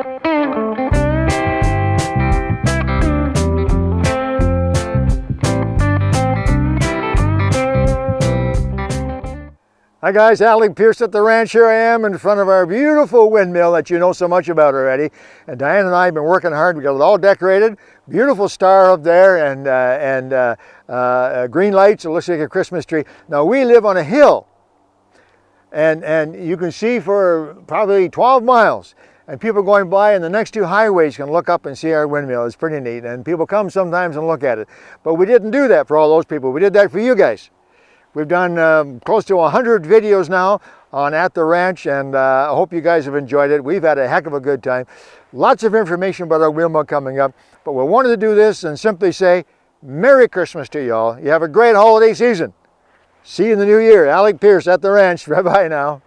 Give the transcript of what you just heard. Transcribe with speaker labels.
Speaker 1: Hi guys, Alec, Peirce at the ranch. Here I am in front of our beautiful windmill that you know so much about already. And Diane and I have been working hard. We got it all decorated. Beautiful star up there and green lights. It looks like a Christmas tree. Now we live on a hill and you can see for probably 12 miles. And people going by and the next two highways can look up and see our windmill. It's pretty neat. And people come sometimes and look at it. But we didn't do that for all those people. We did that for you guys. We've done close to 100 videos now on At the Ranch, and I hope you guys have enjoyed it. We've had a heck of a good time. Lots of information about our windmill coming up, but we wanted to do this and simply say Merry Christmas to you all. You have a great holiday season. See you in the new year. Alec, Peirce at the ranch. Bye-bye now.